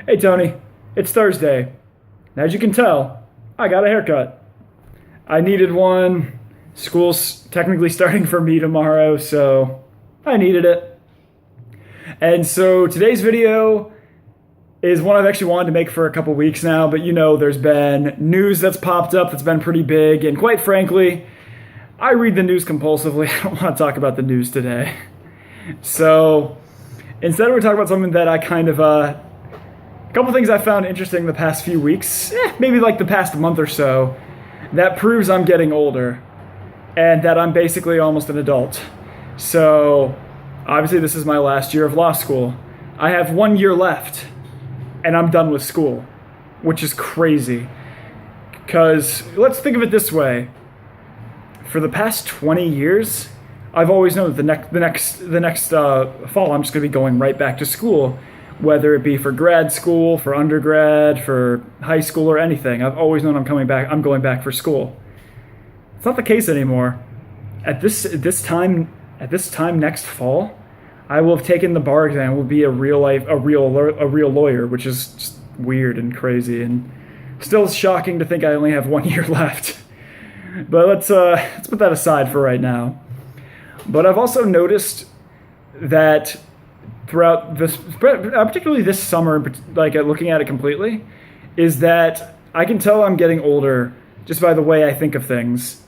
Hey Tony, it's Thursday. And as you can tell, I got a haircut. I needed one. School's technically starting for me tomorrow, so I needed it. And so today's video is one I've actually wanted to make for a couple weeks now, but there's been news that's popped up that's been pretty big, and quite frankly, I read the news compulsively. I don't want to talk about the news today. So instead, we're talking about something that I a couple things I found interesting the past few weeks, maybe like the past month or so, that proves I'm getting older and that I'm basically almost an adult. So obviously this is my last year of law school. I have 1 year left and I'm done with school, which is crazy. Because let's think of it this way. For the past 20 years, I've always known that the next fall I'm just going to be going right back to school, whether it be for grad school, for undergrad, for high school, or anything. I've always known I'm going back for school. It's not the case anymore. At this time next fall, I will have taken the bar exam. Will be a real lawyer, which is just weird and crazy, and still shocking to think I only have 1 year left. But let's put that aside for right now. But I've also noticed that throughout this, particularly this summer, like looking at it completely, is that I can tell I'm getting older just by the way I think of things.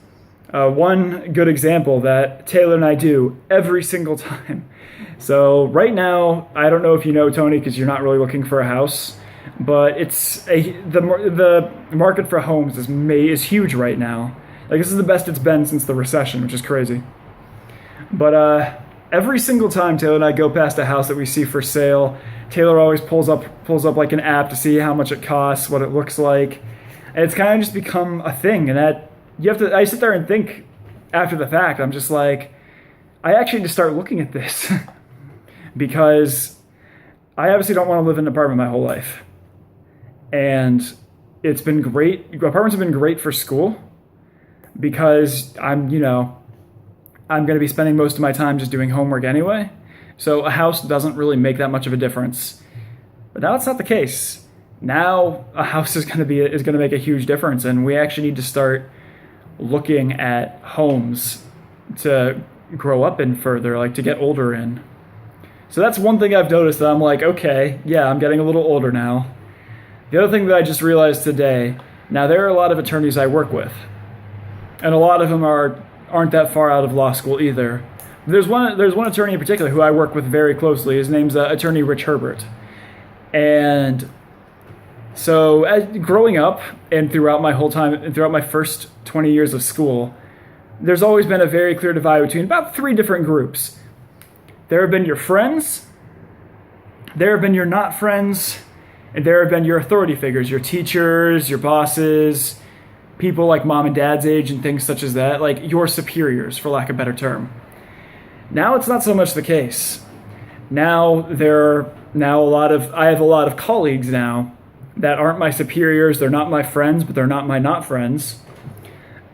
One good example that Taylor and I do every single time. So right now, I don't know if you know, Tony, because you're not really looking for a house, but the market for homes is huge right now. Like, this is the best it's been since the recession, which is crazy. But every single time Taylor and I go past a house that we see for sale, Taylor always pulls up like an app to see how much it costs, what it looks like, and it's kind of just become a thing. And that I sit there and think after the fact, I'm just like, I actually need to start looking at this because I obviously don't want to live in an apartment my whole life, and it's been great. Apartments have been great for school because I'm going to be spending most of my time just doing homework anyway. So a house doesn't really make that much of a difference. But now it's not the case. Now a house is going to make a huge difference, and we actually need to start looking at homes to grow up in further, like to get older in. So that's one thing I've noticed that I'm like, okay, yeah, I'm getting a little older now. The other thing that I just realized today, now there are a lot of attorneys I work with, and a lot of them aren't that far out of law school either. There's one attorney in particular who I work with very closely. His name's attorney Rich Herbert. And so growing up and throughout my first 20 years of school, there's always been a very clear divide between about three different groups. There have been your friends, there have been your not friends, and there have been your authority figures, your teachers, your bosses, people like mom and dad's age and things such as that, like your superiors, for lack of a better term. Now it's not so much the case. I have a lot of colleagues now that aren't my superiors, they're not my friends, but they're not my not friends.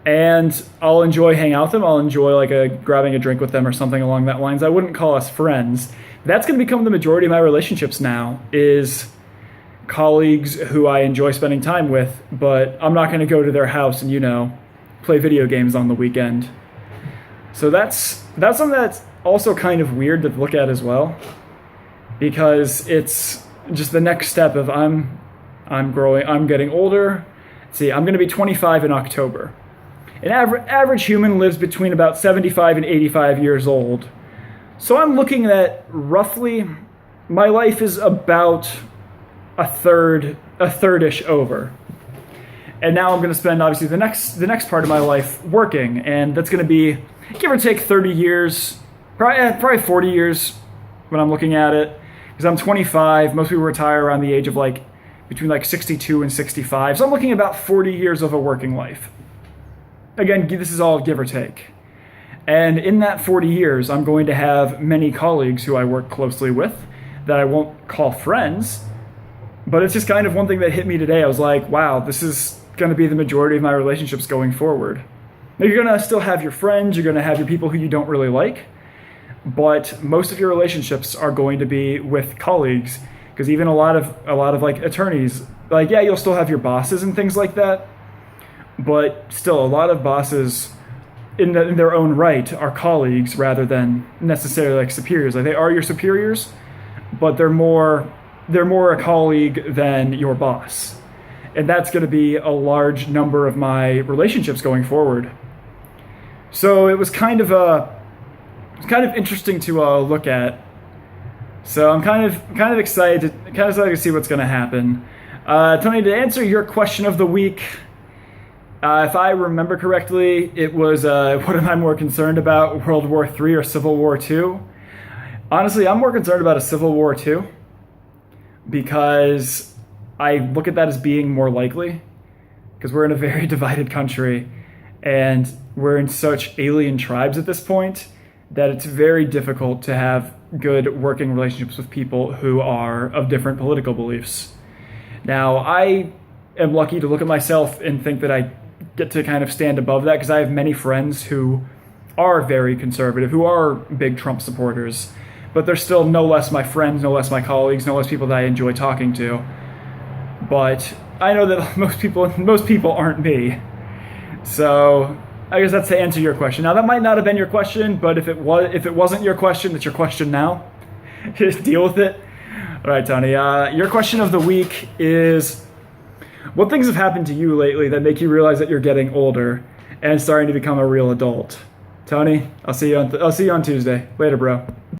And I'll enjoy hanging out with them, I'll enjoy grabbing a drink with them or something along that lines. I wouldn't call us friends. That's going to become the majority of my relationships now, is colleagues who I enjoy spending time with, but I'm not going to go to their house and, play video games on the weekend. So that's something that's also kind of weird to look at as well, because it's just the next step of I'm growing, I'm getting older. See, I'm going to be 25 in October. An average human lives between about 75 and 85 years old. So I'm looking at roughly, my life is about a third-ish over. And now I'm going to spend, obviously, the next part of my life working, and that's going to be, give or take, 30 years, probably 40 years when I'm looking at it, because I'm 25. Most people retire around the age of between 62 and 65. So I'm looking at about 40 years of a working life. Again, this is all give or take. And in that 40 years, I'm going to have many colleagues who I work closely with that I won't call friends. But it's just kind of one thing that hit me today. I was like, wow, this is going to be the majority of my relationships going forward. Now, you're going to still have your friends, you're going to have your people who you don't really like, but most of your relationships are going to be with colleagues, because even a lot of like attorneys, like, yeah, you'll still have your bosses and things like that, but still a lot of bosses in their own right are colleagues rather than necessarily like superiors. Like, they are your superiors, but they're more a colleague than your boss. And that's going to be a large number of my relationships going forward. So it was kind of interesting to look at. So I'm kind of excited to see what's going to happen. Tony, to answer your question of the week, if I remember correctly, it was what am I more concerned about, World War III or Civil War II? Honestly, I'm more concerned about a Civil War II because I look at that as being more likely, because we're in a very divided country and we're in such alien tribes at this point that it's very difficult to have good working relationships with people who are of different political beliefs. Now, I am lucky to look at myself and think that I get to kind of stand above that, because I have many friends who are very conservative, who are big Trump supporters, but they're still no less my friends, no less my colleagues, no less people that I enjoy talking to. But I know that most people aren't me. So I guess that's to answer your question. Now, that might not have been your question, but if it wasn't your question, it's your question now. Just deal with it. All right, Tony. Your question of the week is, what things have happened to you lately that make you realize that you're getting older and starting to become a real adult? Tony, I'll see you on Tuesday. Later, bro.